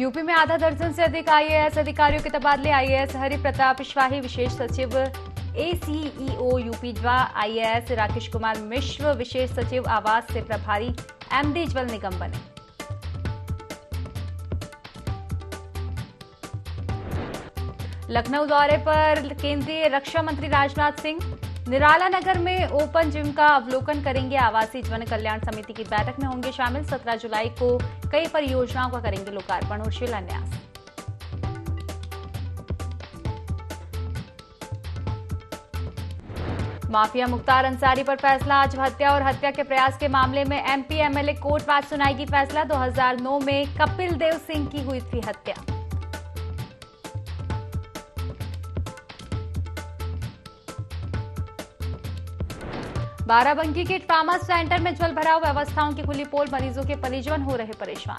UP में आधा दर्जन से अधिक आईएएस अधिकारियों के तबादले। आईएएस हरि प्रताप शाही विशेष सचिव ACEO UP IAS Rakesh Kumar Mishra विशेष सचिव आवास से प्रभारी एमडी ज्वल निगम बने। लखनऊ दौरे पर केंद्रीय रक्षा मंत्री राजनाथ सिंह निराला नगर में ओपन जिम का अवलोकन करेंगे। आवासीय जन कल्याण समिति की बैठक में होंगे शामिल। 17 जुलाई को कई परियोजनाओं का करेंगे लोकार्पण और शिलान्यास। माफिया मुख्तार अंसारी पर फैसला। आज हत्या और हत्या के प्रयास के मामले में एमपी एमएलए कोर्ट आज सुनाएगी फैसला। 2009 में कपिल देव सिंह की हुई थी हत्या। बाराबंकी के ट्रामा सेंटर में जल भराव, व्यवस्थाओं की खुली पोल, मरीजों के परिजन हो रहे परेशान।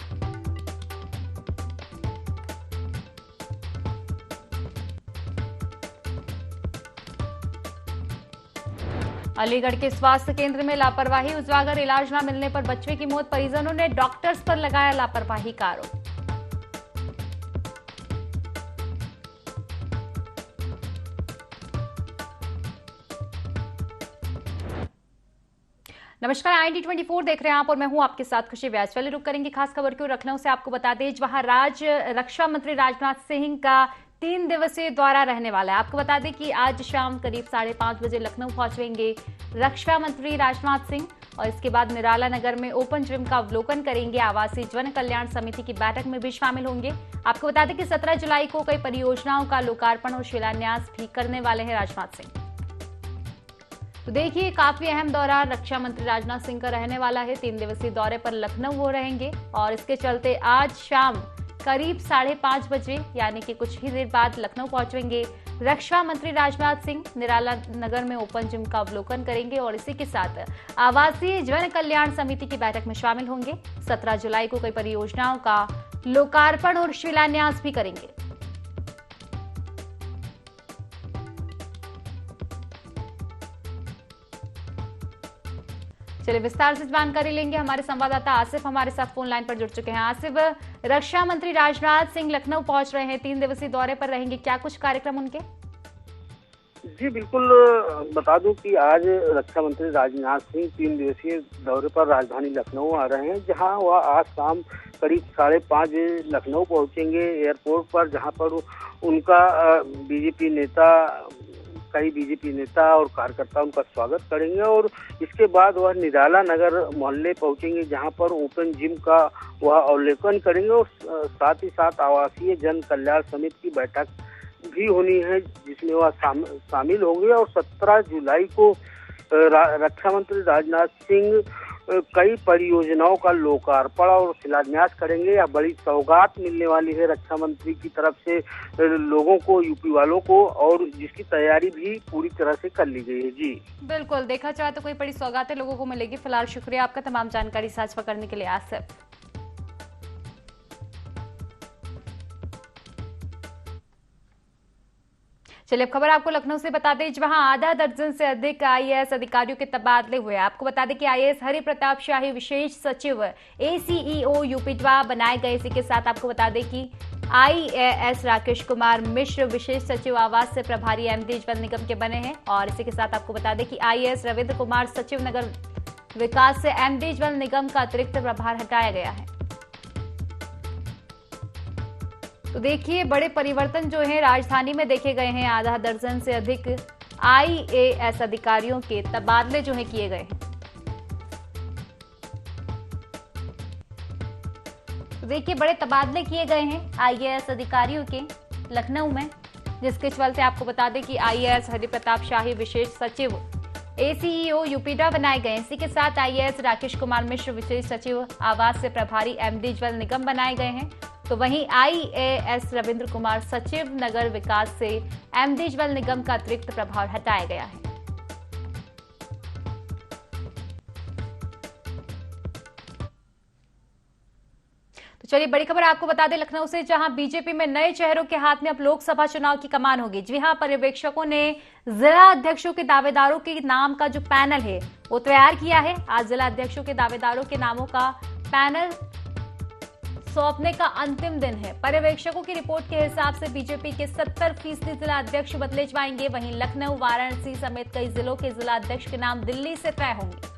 अलीगढ़ के स्वास्थ्य केंद्र में लापरवाही उजागर, इलाज न मिलने पर बच्चे की मौत, परिजनों ने डॉक्टर्स पर लगाया लापरवाही का आरोप। नमस्कार, IND24 देख रहे हैं आप और मैं हूं आपके साथ खुशी व्यास। पहले रुक करेंगे खास खबर को लखनऊ से। आपको बता दें वहां रक्षा मंत्री राजनाथ सिंह का 3 दिवसीय दौरा रहने वाला है। आपको बता दें कि आज शाम करीब 5:30 बजे लखनऊ पहुंचेंगे रक्षा मंत्री राजनाथ सिंह और इसके बाद निराला नगर में ओपन जिम का अवलोकन करेंगे। आवासीय जन कल्याण समिति की बैठक में भी शामिल होंगे। आपको बता दें कि 17 जुलाई को कई परियोजनाओं का लोकार्पण और शिलान्यास भी करने वाले हैं राजनाथ सिंह। तो देखिए, काफी अहम दौरा रक्षा मंत्री राजनाथ सिंह का रहने वाला है। 3 दिवसीय दौरे पर लखनऊ वो रहेंगे और इसके चलते आज शाम करीब 5:30 बजे यानी कि कुछ ही देर बाद लखनऊ पहुंचेंगे रक्षा मंत्री राजनाथ सिंह। निराला नगर में ओपन जिम का अवलोकन करेंगे और इसी के साथ आवासीय जन कल्याण समिति की बैठक में शामिल होंगे। 17 जुलाई को कई परियोजनाओं का लोकार्पण और शिलान्यास भी करेंगे। चलिए विस्तार से जानकारी लेंगे। हमारे संवाददाता आसिफ हमारे साथ फोन लाइन पर जुड़ चुके हैं। आसिफ, रक्षा मंत्री राजनाथ सिंह लखनऊ पहुंच रहे हैं, 3 दिवसीय दौरे पर रहेंगे, क्या कुछ कार्यक्रम उनके? जी बिल्कुल, बता दूं कि आज रक्षा मंत्री राजनाथ सिंह 3 दिवसीय दौरे पर राजधानी लखनऊ आ रहे हैं, जहां वह आज शाम करीब 5:30 बजे लखनऊ पहुंचेंगे एयरपोर्ट पर, जहां पर उनका कई बीजेपी नेता और कार्यकर्ता उनका स्वागत करेंगे और इसके बाद वह निराला नगर मोहल्ले पहुंचेंगे, जहां पर ओपन जिम का वह अवलोकन करेंगे और साथ ही साथ आवासीय जन कल्याण समिति की बैठक भी होनी है, जिसमें वह शामिल होंगे। और 17 जुलाई को रक्षा मंत्री राजनाथ सिंह कई परियोजनाओं का लोकार्पण और शिलान्यास करेंगे। यह बड़ी सौगात मिलने वाली है रक्षा मंत्री की तरफ से लोगों को, यूपी वालों को, और जिसकी तैयारी भी पूरी तरह से कर ली गई है। जी बिल्कुल, देखा जाए तो कोई बड़ी सौगातें लोगों को मिलेगी। फिलहाल शुक्रिया आपका तमाम जानकारी साझा करने के लिए आसिफ। चलिए अब खबर आपको लखनऊ से बता दें, वहां आधा दर्जन से अधिक आईएएस अधिकारियों के तबादले हुए। आपको बता दें कि आईएएस हरि प्रताप शाही विशेष सचिव एसीईओ यूपी बनाए गए। इसी के साथ आपको बता दें कि आईएएस राकेश कुमार मिश्र विशेष सचिव आवास से प्रभारी एमडी ज्वल निगम के बने हैं और इसी के साथ आपको बता दें कि आईएएस रविंद्र कुमार सचिव नगर विकास से एमडी ज्वल निगम का अतिरिक्त प्रभार हटाया गया है। तो देखिए, बड़े परिवर्तन जो है राजधानी में देखे गए हैं। आधा दर्जन से अधिक आईएएस अधिकारियों के तबादले जो है किए गए हैं। तो देखिए, बड़े तबादले किए गए हैं आईएएस अधिकारियों के लखनऊ में, जिसके चलते आपको बता दें कि आईएएस हरि प्रताप शाही विशेष सचिव एसीईओ यूपीडा बनाए गए। इसी के साथ आईएएस राकेश कुमार मिश्र विशेष सचिव आवास से प्रभारी एमडी ज्वल निगम बनाए गए हैं। तो वहीं आईएएस रविंद्र कुमार सचिव नगर विकास से एमडी ज्वल निगम का अतिरिक्त प्रभार हटाया गया है। तो चलिए बड़ी खबर आपको बता दें लखनऊ से, जहां बीजेपी में नए चेहरों के हाथ में अब लोकसभा चुनाव की कमान होगी। जी हां, पर्यवेक्षकों ने जिला अध्यक्षों के दावेदारों के नाम का जो पैनल है वो तैयार किया है। आज जिला अध्यक्षों के दावेदारों के नामों का पैनल सौंपने का अंतिम दिन है। पर्यवेक्षकों की रिपोर्ट के हिसाब से बीजेपी के 70% जिला अध्यक्ष बदले जाएंगे। वहीं लखनऊ, वाराणसी समेत कई जिलों के जिला अध्यक्ष के नाम दिल्ली से तय होंगे।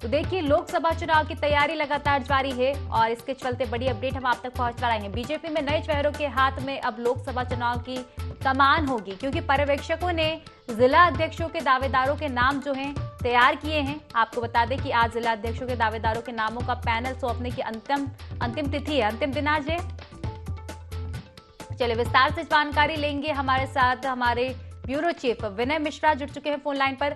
तो देखिए, लोकसभा चुनाव की तैयारी लगातार जारी है और इसके चलते बड़ी अपडेट हम आप तक पहुंचा रहे हैं। बीजेपी में नए चेहरों के हाथ में अब लोकसभा चुनाव की कमान होगी, क्योंकि पर्यवेक्षकों ने जिला अध्यक्षों के दावेदारों के नाम जो हैं तैयार किए हैं। आपको बता दें कि आज जिला अध्यक्षों के दावेदारों के नामों का पैनल सौंपने की अंतिम तिथि है, अंतिम दिन आज है। चलिए विस्तार से जानकारी लेंगे। हमारे साथ हमारे ब्यूरो चीफ विनय मिश्रा जुड़ चुके हैं फोन लाइन पर।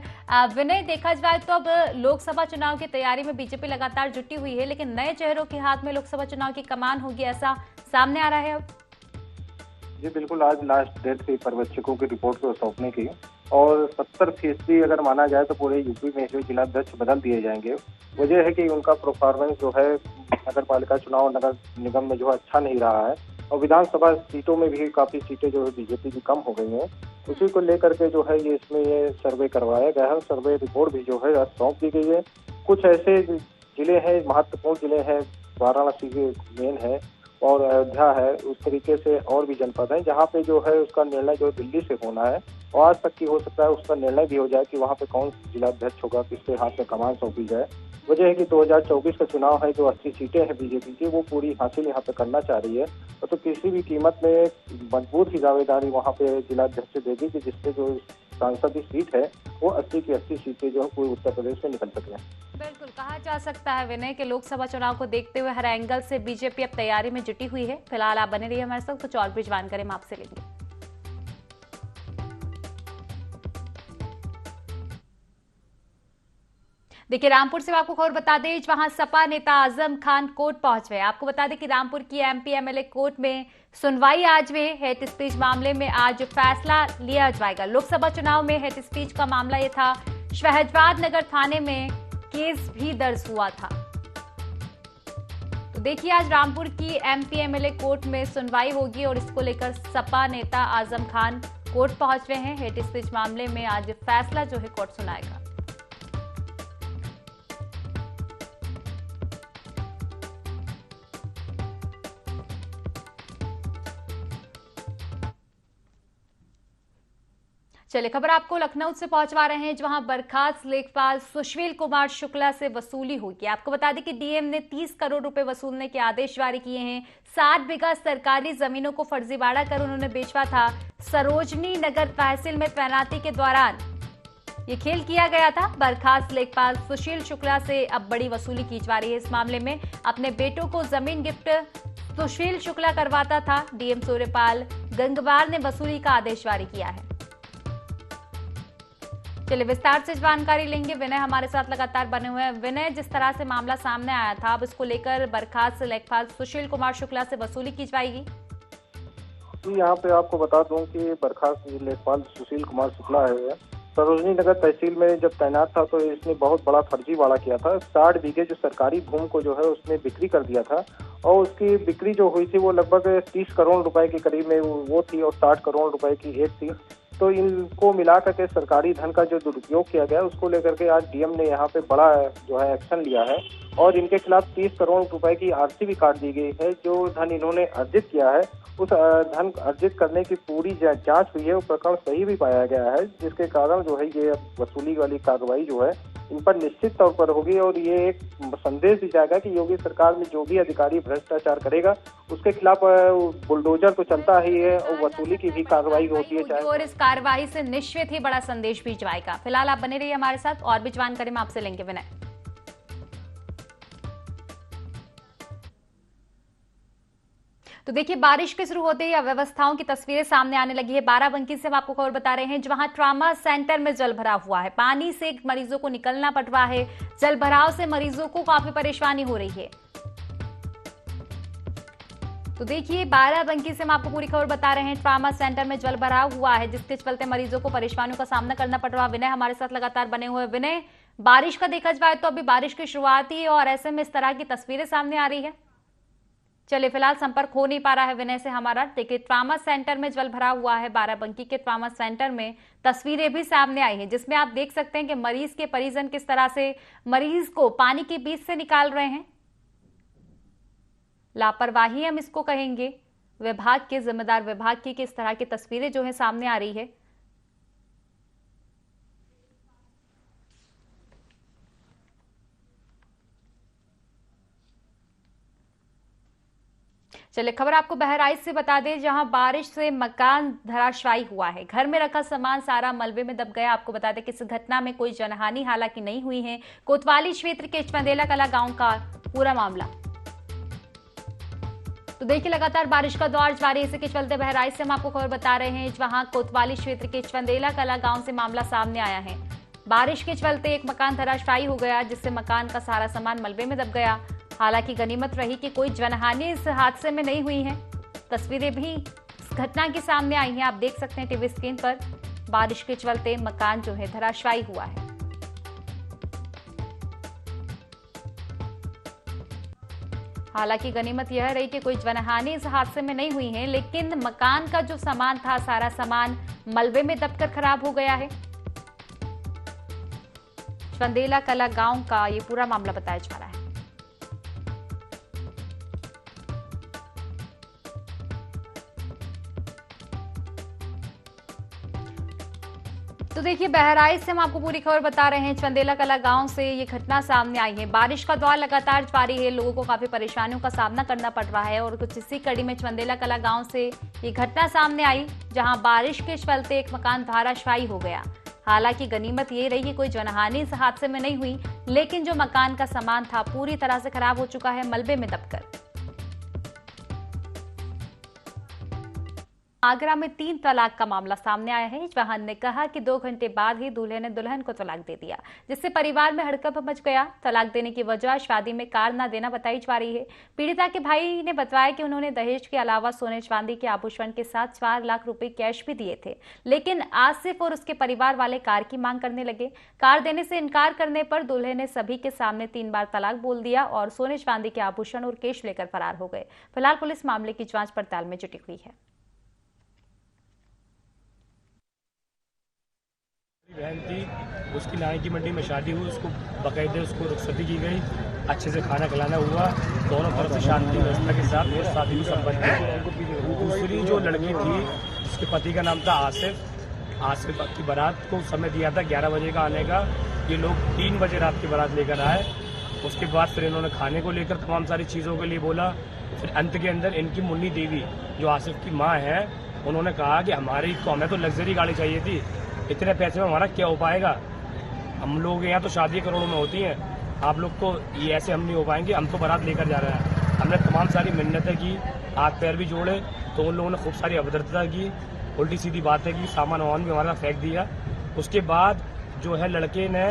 विनय, देखा जाए तो अब लोकसभा चुनाव की तैयारी में बीजेपी लगातार जुटी हुई है, लेकिन नए चेहरों के हाथ में लोकसभा चुनाव की कमान होगी, ऐसा सामने आ रहा है अब। जी बिल्कुल, आज लास्ट डेट थी पर्यवेक्षकों की रिपोर्ट को सौंपने की और 70% अगर माना जाए तो पूरे यूपी में जो जिला अध्यक्ष बदल दिए जाएंगे। वजह है कि उनका परफॉर्मेंस जो है नगर पालिका चुनाव, नगर निगम में जो है अच्छा नहीं रहा है और विधानसभा सीटों में भी काफी सीटें जो है बीजेपी की कम हो गई हैं। उसी को लेकर के जो है ये सर्वे करवाया गया है। सर्वे रिपोर्ट भी जो है सौंप दी गई है। कुछ ऐसे जिले हैं, महत्वपूर्ण जिले हैं, वाराणसी के मेन है और अयोध्या है, उस तरीके से और भी जनपद हैं जहाँ पे जो है उसका निर्णय जो दिल्ली से होना है और आज तक की हो सकता है उसका निर्णय भी हो जाए कि वहाँ पे कौन जिला अध्यक्ष होगा, किसके हाथ में कमान सौंपी जाए। वजह है कि 2024 का चुनाव है, जो 80 सीटें हैं बीजेपी की, वो पूरी हासिल यहाँ पे करना चाह रही है। तो किसी भी कीमत में मजबूत ही दावेदारी वहाँ पे जिला अध्यक्ष देगी कि जिससे जो सांसद की सीट है वो 80 की 80 सीटें जो है पूरे उत्तर प्रदेश में निकल सके। बिल्कुल कहा जा सकता है विनय कि लोकसभा चुनाव को देखते हुए हर एंगल से बीजेपी अब तैयारी में जुटी हुई है। फिलहाल आप बने रहिए हमारे साथ, कुछ और भी जानकारी हम आपसे लेंगे। देखिए, रामपुर से आपको खबर बता दें, वहां सपा नेता आजम खान कोर्ट पहुंच गए। आपको बता दें कि रामपुर की एमपी एमएलए कोर्ट में सुनवाई आज में हेट स्पीच मामले में आज फैसला लिया जाएगा। लोकसभा चुनाव में हेट स्पीच का मामला यह था, शहजाद नगर थाने में केस भी दर्ज हुआ था। तो देखिए, आज रामपुर की एमपी एमएलए कोर्ट में सुनवाई होगी और इसको लेकर सपा नेता आजम खान कोर्ट पहुंच रहे हैं। हेट स्पीच मामले में आज फैसला जो है कोर्ट सुनाएगा। चलिए, खबर आपको लखनऊ से पहुंचवा रहे हैं, जहां बर्खास्त लेखपाल सुशील कुमार शुक्ला से वसूली हुई। आपको बता दें कि डीएम ने 30 करोड़ रुपए वसूलने के आदेश जारी किए हैं। 60 बीघा सरकारी जमीनों को फर्जीवाड़ा कर उन्होंने बेचवा था। सरोजनी नगर तहसील में तैनाती के दौरान ये खेल किया गया था। बर्खास्त लेखपाल सुशील शुक्ला से अब बड़ी वसूली की जा रही है। इस मामले में अपने बेटों को जमीन गिफ्ट सुशील शुक्ला करवाता था। डीएम सूर्यपाल गंगवार ने वसूली का आदेश जारी किया है। चलिए विस्तार से जानकारी लेंगे। विनय हमारे साथ लगातार बने हुए हैं। विनय, जिस तरह से मामला सामने आया था, अब इसको लेकर बर्खास्त लेखपाल सुशील कुमार शुक्ला से वसूली की जाएगी। यहाँ पे आपको बता दूं कि बर्खास्त लेखपाल सुशील कुमार शुक्ला है, सरोजनी नगर तहसील में जब तैनात था तो इसने बहुत बड़ा फर्जीवाड़ा किया था। 60 बीघे जो सरकारी भूमि को जो है उसने बिक्री कर दिया था और उसकी बिक्री जो हुई थी वो लगभग 30 करोड़ रुपए के करीब में वो थी और 60 करोड़ रुपए की एक थी। तो इनको मिला करके सरकारी धन का जो दुरुपयोग किया गया उसको लेकर के आज डीएम ने यहाँ पे बड़ा जो है एक्शन लिया है और इनके खिलाफ 30 करोड़ रुपए की आरसी भी काट दी गई है। जो धन इन्होंने अर्जित किया है उस धन अर्जित करने की पूरी जांच हुई है, वो प्रकरण सही भी पाया गया है, जिसके कारण जो है ये वसूली वाली कार्रवाई जो है इन पर निश्चित तौर पर होगी और ये एक संदेश दी जाएगा कि योगी सरकार में जो भी अधिकारी भ्रष्टाचार करेगा उसके खिलाफ बुलडोजर तो चलता ही है और वसूली की भी कार्रवाई होती है। और इस कार्रवाई से निश्चित ही बड़ा संदेश भी जाएगा। फिलहाल आप बने रहिए हमारे साथ, और भी जानकारी हम आपसे लेंगे विनय। तो देखिए, बारिश के शुरू होते ही अव्यवस्थाओं की तस्वीरें सामने आने लगी है। बाराबंकी से हम आपको खबर बता रहे हैं, जहां ट्रामा सेंटर में जल भरा हुआ है। पानी से मरीजों को निकलना पड़ रहा है। जल भराव से मरीजों को काफी परेशानी हो रही है। तो देखिए, बाराबंकी से हम आपको पूरी खबर बता रहे हैं। ट्रामा सेंटर में जल भराव हुआ है, जिसके चलते मरीजों को परेशानियों का सामना करना पड़ रहा है। विनय हमारे साथ लगातार बने हुए। विनय, बारिश का देखा जाए तो अभी बारिश की शुरुआत ही है और ऐसे में इस तरह की तस्वीरें सामने आ रही है। चलिए, फिलहाल संपर्क हो नहीं पा रहा है विनय से हमारा। देखिए, ट्रामा सेंटर में जल भरा हुआ है। बाराबंकी के ट्रामा सेंटर में तस्वीरें भी सामने आई हैं, जिसमें आप देख सकते हैं कि मरीज के परिजन किस तरह से मरीज को पानी के बीच से निकाल रहे हैं। लापरवाही हम इसको कहेंगे विभाग के, जिम्मेदार विभाग की, किस तरह की तस्वीरें जो है सामने आ रही है। चलिए खबर आपको बहराइच से बता दें, जहां बारिश से मकान धराशायी हुआ है। घर में रखा सामान सारा मलबे में दब गया। आपको बता दें कि इस घटना में कोई जनहानि हालांकि नहीं हुई है। कोतवाली क्षेत्र के चंदेला कला गांव का पूरा मामला। तो देखिए लगातार बारिश का दौर जारी है। इसी के चलते बहराइच से हम आपको खबर बता रहे हैं, जहां कोतवाली क्षेत्र के चंदेला कला गांव से मामला सामने आया है। बारिश के चलते एक मकान धराशायी हो गया, जिससे मकान का सारा सामान मलबे में दब गया। हालांकि गनीमत रही कि कोई जनहानि इस हादसे में नहीं हुई है। तस्वीरें भी इस घटना की सामने आई हैं, आप देख सकते हैं टीवी स्क्रीन पर। बारिश के चलते मकान जो है धराशायी हुआ है। हालांकि गनीमत यह रही कि कोई जनहानि इस हादसे में नहीं हुई है, लेकिन मकान का जो सामान था सारा सामान मलबे में दबकर खराब हो गया है। चंदेला कला गांव का ये पूरा मामला बताया जा रहा है। तो देखिए बहराइच से हम आपको पूरी खबर बता रहे हैं। चंदेला कला गांव से ये घटना सामने आई है। बारिश का दौर लगातार जारी है, लोगों को काफी परेशानियों का सामना करना पड़ रहा है और कुछ इसी कड़ी में चंदेला कला गांव से ये घटना सामने आई, जहां बारिश के चलते एक मकान धराशायी हो गया। हालांकि गनीमत ये रही कि कोई जनहानि इस हादसे में नहीं हुई, लेकिन जो मकान का सामान था पूरी तरह से खराब हो चुका है, मलबे में दबकर। आगरा में 3 तलाक का मामला सामने आया है, जहां ने कहा कि 2 घंटे बाद ही दूल्हे ने दुल्हन को तलाक दे दिया, जिससे परिवार में हड़कंप मच गया। तलाक देने की वजह शादी में कार न देना बताई जा रही है। पीड़िता के भाई ने बताया कि उन्होंने दहेज के अलावा सोने चांदी के आभूषण के साथ 4 लाख रुपए कैश भी दिए थे, लेकिन आसिफ और उसके परिवार वाले कार की मांग करने लगे। कार देने से इनकार करने पर दूल्हे ने सभी के सामने 3 बार तलाक बोल दिया और सोने चांदी के आभूषण और कैश लेकर फरार हो गए। फिलहाल पुलिस मामले की जांच पड़ताल में जुटी हुई है। बहन थी, उसकी नाई की मंडी में शादी हुई, उसको बाकायदे उसको रुखसती की गई, अच्छे से खाना खिलाना हुआ, दोनों तरफ से शांति व्यवस्था के साथ वो शादी में संपन्न हुई। दूसरी जो लड़की थी, उसके पति का नाम था आसिफ की बारात को समय दिया था 11 बजे का आने का। ये लोग 3 बजे रात की बारात लेकर आए। उसके बाद फिर इन्होंने खाने को लेकर तमाम सारी चीज़ों के लिए बोला। फिर अंत के अंदर इनकी मुन्नी देवी जो आसिफ की माँ है, उन्होंने कहा कि हमें तो लग्जरी गाड़ी चाहिए थी, इतने पैसे में हमारा क्या हो पाएगा, हम लोग यहाँ तो शादी करोड़ों में होती हैं, आप लोग को ये ऐसे हम नहीं हो पाएंगे, हम तो बारात लेकर जा रहे हैं। हमने तमाम सारी मिन्नतें की, हाथ पैर भी जोड़े, तो उन लोगों ने खूब सारी अभद्रता की, उल्टी सीधी बातें की, सामान वामान भी हमारा फेंक दिया। उसके बाद जो है लड़के ने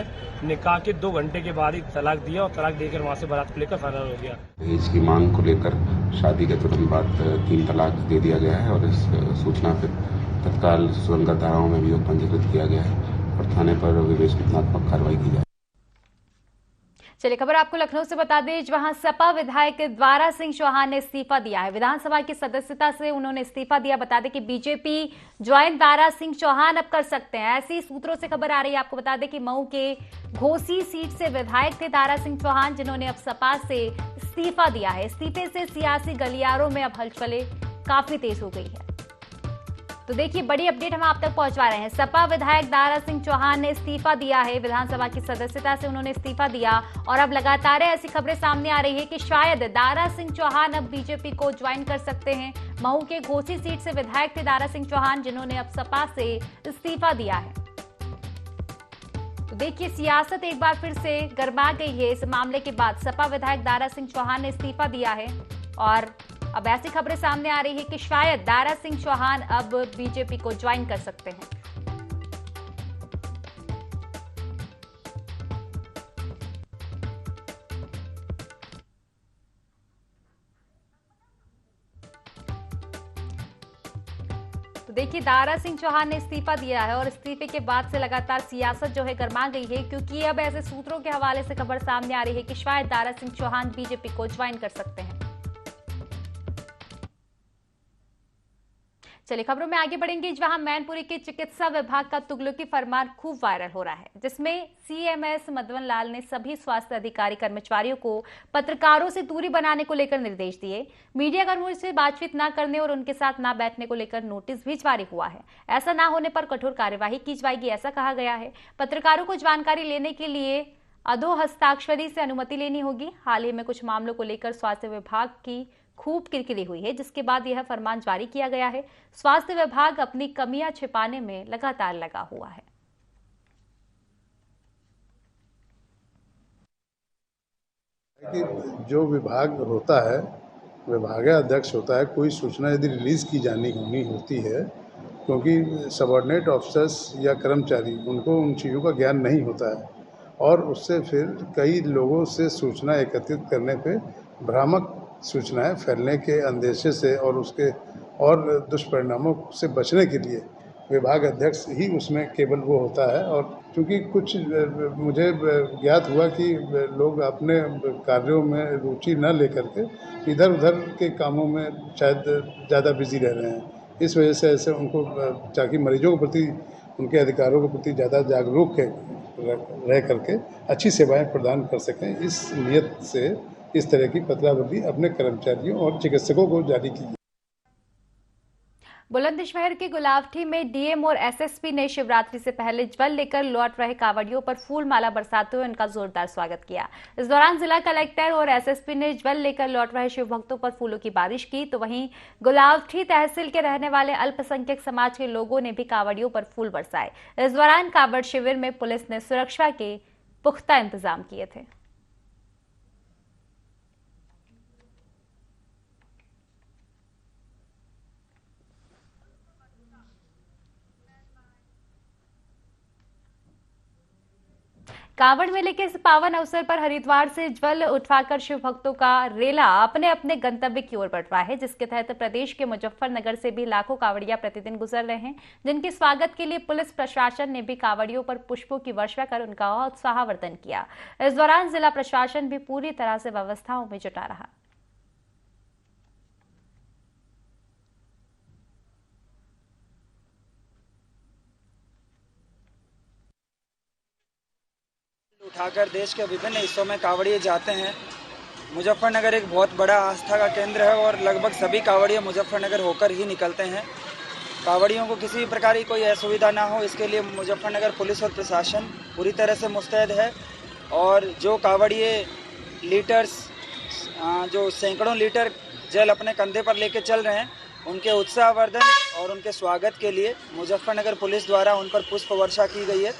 निकाह के 2 घंटे के बाद ही तलाक दिया और तलाक देकर वहाँ से बारात को लेकर फरार हो गया। इसकी मांग को लेकर शादी के तुरंत बाद 3 तलाक दे दिया गया है और इस सूचना पर तत्काल सुसंगत धाराओं में अभियोग पंजीकृत किया गया है और थाने पर विवेचनात्मक कार्रवाई की जाए। चलिए खबर आपको लखनऊ से बता दें, जहां सपा विधायक दारा सिंह चौहान ने इस्तीफा दिया है। विधानसभा की सदस्यता से उन्होंने इस्तीफा दिया। बता दें कि बीजेपी ज्वाइन दारा सिंह चौहान अब कर सकते हैं, ऐसी सूत्रों से खबर आ रही है। आपको बता दें कि मऊ के घोसी सीट से विधायक थे दारा सिंह चौहान, जिन्होंने अब सपा से इस्तीफा दिया है। इस्तीफे से सियासी गलियारों में अब हलचलें काफी तेज हो गई है। तो देखिए बड़ी अपडेट हम आप तक पहुंचवा रहे हैं। सपा विधायक दारा सिंह चौहान ने इस्तीफा दिया है, विधानसभा की सदस्यता से उन्होंने इस्तीफा दिया और अब लगातार ऐसी खबरें सामने आ रही है कि शायद दारा सिंह चौहान अब बीजेपी को ज्वाइन कर सकते हैं। महू के घोसी सीट से विधायक थे दारा सिंह चौहान, जिन्होंने अब सपा से इस्तीफा दिया है। तो देखिए सियासत एक बार फिर से गर्मा गई है इस मामले के बाद। सपा विधायक दारा सिंह चौहान ने इस्तीफा दिया है और अब ऐसी खबरें सामने आ रही है कि शायद दारा सिंह चौहान अब बीजेपी को ज्वाइन कर सकते हैं। तो देखिए दारा सिंह चौहान ने इस्तीफा दिया है और इस्तीफे के बाद से लगातार सियासत जो है गर्मा गई है, क्योंकि अब ऐसे सूत्रों के हवाले से खबर सामने आ रही है कि शायद दारा सिंह चौहान बीजेपी को ज्वाइन कर सकते हैं। चलिए खबरों में आगे बढ़ेंगे, जहां मैनपुरी के चिकित्सा विभाग का तुगलकी फरमान खूब वायरल हो रहा है, जिसमें सीएमएस मदन लाल ने सभी स्वास्थ्य अधिकारी कर्मचारियों को पत्रकारों से दूरी बनाने को लेकर निर्देश दिए। मीडिया कर्मियों से बातचीत न करने और उनके साथ न बैठने को लेकर नोटिस भी जारी हुआ है। ऐसा न होने पर कठोर कार्यवाही की जाएगी, ऐसा कहा गया है। पत्रकारों को जानकारी लेने के लिए अधो हस्ताक्षरी से अनुमति लेनी होगी। हाल ही में कुछ मामलों को लेकर स्वास्थ्य विभाग की खूब किरकिरी हुई है, जिसके बाद यह फरमान जारी किया गया है। स्वास्थ्य विभाग अपनी कमियां छिपाने में लगातार लगा हुआ है। कि जो विभाग होता है, विभागाध्यक्ष होता है, कोई सूचना यदि रिलीज की जानी होती है, क्योंकि सबऑर्डिनेट ऑफिसर्स या कर्मचारी उनको उन चीज़ों का ज्ञान नहीं होता है और उससे फिर कई लोगों से सूचना एकत्रित करने पे भ्रामक सूचनाएं फैलने के अंदेशे से और उसके और दुष्परिणामों से बचने के लिए विभाग अध्यक्ष ही उसमें केवल वो होता है। और चूँकि कुछ मुझे ज्ञात हुआ कि लोग अपने कार्यों में रुचि न लेकर के इधर उधर के कामों में शायद ज़्यादा बिजी रह रहे हैं, इस वजह से ऐसे उनको ताकि मरीजों के प्रति, उनके अधिकारों के प्रति ज़्यादा जागरूक रह करके अच्छी सेवाएं प्रदान कर सकें, इस नियत से इस तरह की पत्रावली अपने कर्मचारियों और चिकित्सकों को जारी की। बुलंदशहर के गुलावठी में डीएम और एसएसपी ने शिवरात्रि से पहले ज्वल लेकर लौट रहे कांवड़ियों पर फूल माला बरसाते हुए उनका जोरदार स्वागत किया। इस दौरान जिला कलेक्टर और एसएसपी ने ज्वल लेकर लौट रहे शिव भक्तों पर फूलों की बारिश की, तो वहीं गुलावठी तहसील के रहने वाले अल्पसंख्यक समाज के लोगों ने भी कांवड़ियों पर फूल बरसाए। इस दौरान कांवड़ शिविर में पुलिस ने सुरक्षा के पुख्ता इंतजाम किए थे। कांवड़ मेले के इस पावन अवसर पर हरिद्वार से ज्वल उठवाकर शिव भक्तों का रेला अपने अपने गंतव्य की ओर बढ़ रहा है, जिसके तहत प्रदेश के मुजफ्फरनगर से भी लाखों कांवड़िया प्रतिदिन गुजर रहे हैं, जिनके स्वागत के लिए पुलिस प्रशासन ने भी कांवड़ियों पर पुष्पों की वर्षा कर उनका उत्साहवर्धन किया। इस दौरान जिला प्रशासन भी पूरी तरह से व्यवस्थाओं में जुटा रहा। उठाकर देश के विभिन्न हिस्सों में कांवड़िए जाते हैं। मुजफ्फरनगर एक बहुत बड़ा आस्था का केंद्र है और लगभग सभी कांवड़िए मुजफ्फरनगर होकर ही निकलते हैं। कांवड़ियों को किसी भी प्रकार की कोई असुविधा ना हो, इसके लिए मुजफ्फरनगर पुलिस और प्रशासन पूरी तरह से मुस्तैद है। और जो कांवड़िए लीटर्स, जो सैकड़ों लीटर जल अपने कंधे पर लेके चल रहे हैं, उनके उत्साहवर्धन और उनके स्वागत के लिए मुजफ्फरनगर पुलिस द्वारा उन पर पुष्प वर्षा की गई है,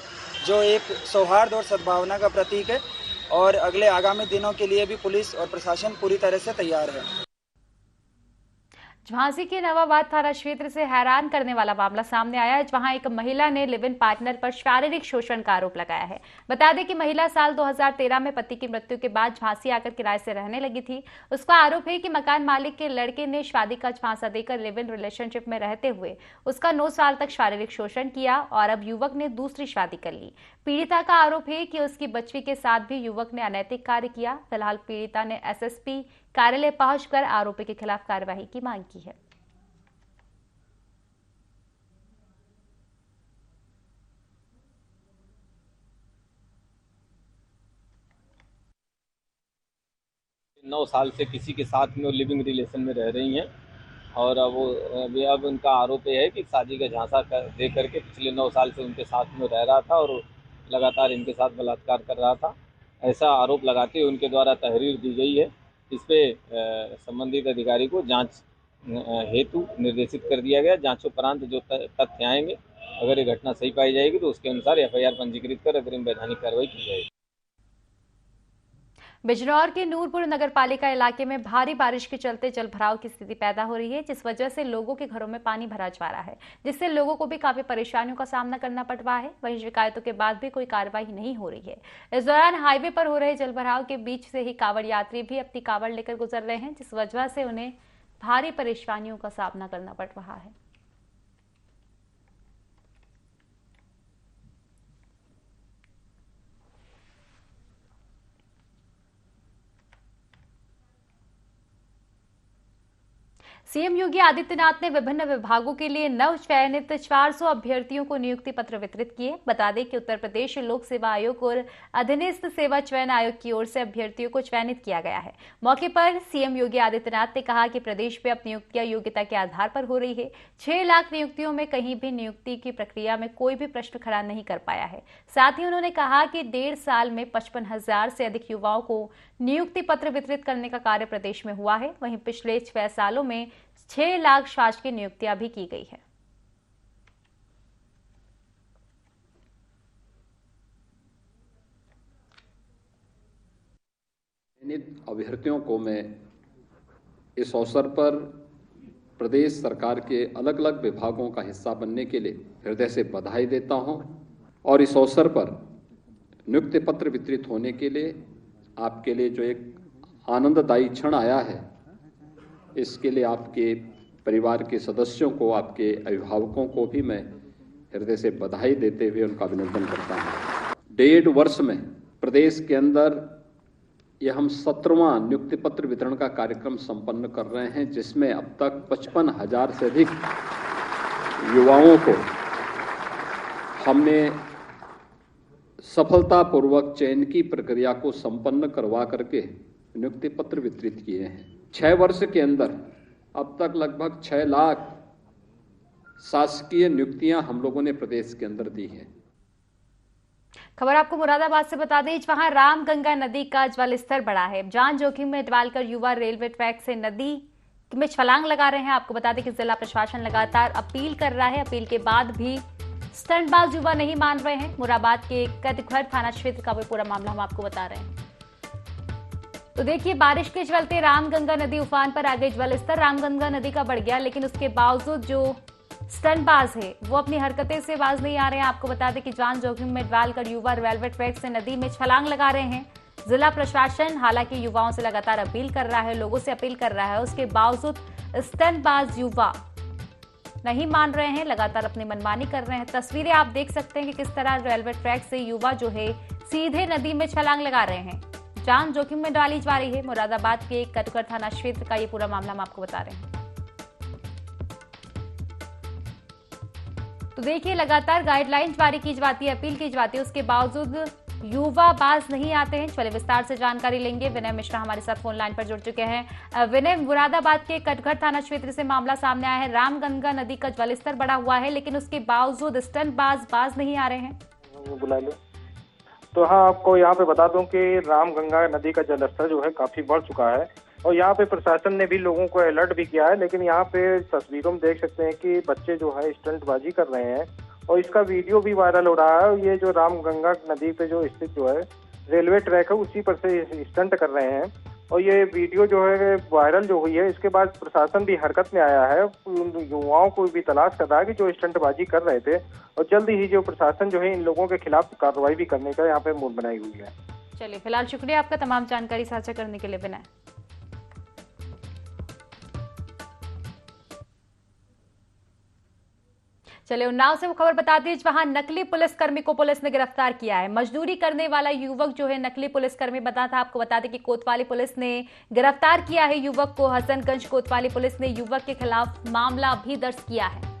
जो एक सौहार्द और सद्भावना का प्रतीक है। और अगले आगामी दिनों के लिए भी पुलिस और प्रशासन पूरी तरह से तैयार है। झांसी के नवाबाद थाना क्षेत्र से हैरान करने वाला मामला सामने आया है, जहां एक महिला ने लिव इन पार्टनर पर शारीरिक शोषण का आरोप लगाया है। बता दें कि महिला साल 2013 में पति की मृत्यु के बाद झांसी आकर किराए से रहने लगी थी। उसका आरोप है कि मकान मालिक के लड़के ने शादी का झांसा देकर लिव इन रिलेशनशिप में रहते हुए उसका 9 साल तक शारीरिक शोषण किया और अब युवक ने दूसरी शादी कर ली। पीड़िता का आरोप है कि उसकी बच्ची के साथ भी युवक ने अनैतिक कार्य किया। फिलहाल पीड़िता ने एसएसपी कार्यालय पहुंचकर आरोपी के खिलाफ कार्रवाई की मांग की है। नौ साल से किसी के साथ में वो लिविंग रिलेशन में रह रही हैं और अब उनका आरोप है कि शादी का झांसा दे करके पिछले 9 साल से उनके साथ में रह रहा था और लगातार इनके साथ बलात्कार कर रहा था। ऐसा आरोप लगाते हुए उनके द्वारा तहरीर दी गई है। इस पे संबंधित अधिकारी को जांच हेतु निर्देशित कर दिया गया। जांचोपरांत जो तथ्य आएंगे, अगर ये घटना सही पाई जाएगी तो उसके अनुसार एफआईआर पंजीकृत कर अग्रिम वैधानिक कार्रवाई की जाएगी। बिजनौर के नूरपुर नगरपालिका इलाके में भारी बारिश के चलते जलभराव की स्थिति पैदा हो रही है, जिस वजह से लोगों के घरों में पानी भरा जा रहा है, जिससे लोगों को भी काफी परेशानियों का सामना करना पड़ रहा है। वहीं शिकायतों के बाद भी कोई कार्रवाई नहीं हो रही है। इस दौरान हाईवे पर हो रहे जलभराव के बीच से ही कांवड़ यात्री भी अपनी कांवड़ लेकर गुजर रहे हैं, जिस वजह से उन्हें भारी परेशानियों का सामना करना पड़ रहा है। सीएम योगी आदित्यनाथ ने विभिन्न विभागों के लिए नव चयनित 400 अभ्यर्थियों को नियुक्ति पत्र वितरित किए। बता दें कि उत्तर प्रदेश लोक सेवा आयोग और अधीनस्थ सेवा चयन आयोग की ओर से अभ्यर्थियों को चयनित किया गया है। मौके पर सीएम योगी आदित्यनाथ ने कहा कि प्रदेश में अब नियुक्तियां योग्यता के आधार पर हो रही है। 6 लाख नियुक्तियों में कहीं भी नियुक्ति की प्रक्रिया में कोई भी प्रश्न खड़ा नहीं कर पाया है। साथ ही उन्होंने कहा कि 1.5 साल में 55,000 से अधिक युवाओं को नियुक्ति पत्र वितरित करने का कार्य प्रदेश में हुआ है। वहीं पिछले 6 सालों में 6 लाख शासकीय नियुक्तियां भी की गई है। अभ्यर्थियों को मैं इस अवसर पर प्रदेश सरकार के अलग अलग विभागों का हिस्सा बनने के लिए हृदय से बधाई देता हूं और इस अवसर पर नियुक्ति पत्र वितरित होने के लिए आपके लिए जो एक आनंददायी क्षण आया है, इसके लिए आपके परिवार के सदस्यों को, आपके अभिभावकों को भी मैं हृदय से बधाई देते हुए उनका अभिनंदन करता हूं। 1.5 वर्ष में प्रदेश के अंदर यह हम 17वां नियुक्ति पत्र वितरण का कार्यक्रम संपन्न कर रहे हैं, जिसमें अब तक 55,000 से अधिक युवाओं को हमने सफलतापूर्वक चयन की प्रक्रिया को संपन्न करवा करके नियुक्ति पत्र वितरित किए हैं। 6 वर्ष के अंदर अब तक लगभग 6 लाख शासकीय नियुक्तियां हम लोगों ने प्रदेश के अंदर दी हैं। खबर आपको मुरादाबाद से बता दें, वहां रामगंगा नदी का जल स्तर बढ़ा है। जान जोखिम में डालकर युवा रेलवे ट्रैक से नदी में छलांग लगा रहे हैं। आपको बता दें कि जिला प्रशासन लगातार अपील कर रहा है। अपील के बाद भी स्टंटबाज युवा नहीं मान रहे हैं। मुरादाबाद के कदघर थाना क्षेत्र का पूरा मामला हम आपको बता रहे हैं। तो देखिए, बारिश के चलते रामगंगा नदी उफान पर आ गई। जल स्तर रामगंगा नदी का बढ़ गया, लेकिन उसके बावजूद जो स्टंटबाज है वो अपनी हरकतें से बाज नहीं आ रहे हैं। आपको बता दें कि जान जोखिम में डालकर युवा रेलवे ट्रैक से नदी में छलांग लगा रहे हैं। जिला प्रशासन हालांकि युवाओं से लगातार अपील कर रहा है, लोगों से अपील कर रहा है, उसके बावजूद स्टंटबाज युवा नहीं मान रहे हैं, लगातार अपनी मनमानी कर रहे हैं। तस्वीरें आप देख सकते हैं कि किस तरह रेलवे ट्रैक से युवा जो है सीधे नदी में छलांग लगा रहे हैं। जान जोखिम में डाली जा रही है। मुरादाबाद के कदघर थाना क्षेत्र का ये पूरा मामला हम आपको बता रहे हैं। तो देखिए, लगातार गाइडलाइन जारी की जाती है, अपील की जाती है, उसके बावजूद युवा बाज नहीं आते हैं। चलिए विस्तार से जानकारी लेंगे। विनय मिश्रा हमारे साथ फोन लाइन पर जुड़ चुके हैं। विनय, मुरादाबाद के कटघर थाना क्षेत्र से मामला सामने आया है। रामगंगा नदी का जलस्तर बढ़ा हुआ है, लेकिन उसके बावजूद स्टंटबाज बाज नहीं आ रहे हैं। बुला लो। तो हाँ, आपको यहाँ पे बता दूं कि रामगंगा नदी का जलस्तर जो है काफी बढ़ चुका है और यहाँ पे प्रशासन ने भी लोगों को अलर्ट भी किया है। लेकिन यहाँ पे तस्वीरों में देख सकते हैं कि बच्चे जो है स्टंटबाजी कर रहे हैं और इसका वीडियो भी वायरल हो रहा है। ये जो रामगंगा नदी पे जो स्थित जो है रेलवे ट्रैक है, उसी पर से स्टंट कर रहे हैं और ये वीडियो जो है वायरल जो हुई है, इसके बाद प्रशासन भी हरकत में आया है। युवाओं को भी तलाश कर रहा है कि जो स्टंटबाजी कर रहे थे और जल्दी ही जो प्रशासन जो है इन लोगों के खिलाफ कार्रवाई भी करने का यहाँ पे मूड बनाई हुई है। चलिए, फिलहाल शुक्रिया आपका तमाम जानकारी साझा करने के लिए विनय। चलिए, उन्नाव से वो खबर बता दी जहां नकली पुलिसकर्मी को पुलिस ने गिरफ्तार किया है। मजदूरी करने वाला युवक जो है नकली पुलिसकर्मी बना था। आपको बता दें कि कोतवाली पुलिस ने गिरफ्तार किया है युवक को। हसनगंज कोतवाली पुलिस ने युवक के खिलाफ मामला भी दर्ज किया है।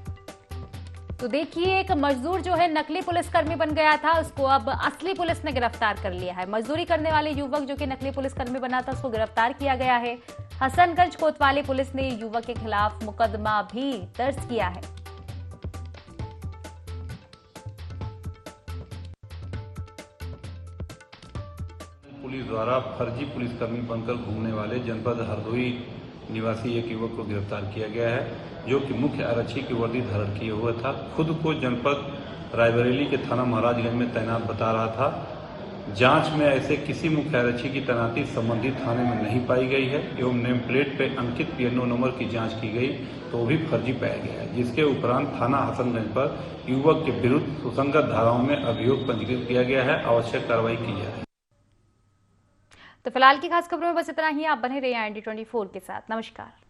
तो देखिए, एक मजदूर जो है नकली पुलिसकर्मी बन गया था, उसको अब असली पुलिस ने गिरफ्तार कर लिया है। मजदूरी करने वाले युवक जो कि नकली पुलिसकर्मी बना था, उसको गिरफ्तार किया गया है। हसनगंज कोतवाली पुलिस ने युवक के खिलाफ मुकदमा भी दर्ज किया है। पुलिस द्वारा फर्जी पुलिसकर्मी बनकर घूमने वाले जनपद हरदोई निवासी एक युवक को गिरफ्तार किया गया है, जो कि मुख्य आरक्षी की वर्दी धारण किए हुआ था। खुद को जनपद रायबरेली के थाना महाराजगंज में तैनात बता रहा था। जांच में ऐसे किसी मुख्य आरक्षी की तैनाती संबंधित थाने में नहीं पाई गई है एवं नेम प्लेट पर अंकित PNO नंबर की जाँच की गई तो वो भी फर्जी पाया गया है, जिसके उपरांत थाना हसनगंज पर युवक के विरुद्ध सुसंगत धाराओं में अभियोग पंजीकृत किया गया है। आवश्यक कार्रवाई की जा रही है। तो फिलहाल की खास खबरों में बस इतना ही। आप बने रहिए IND24 के साथ। नमस्कार।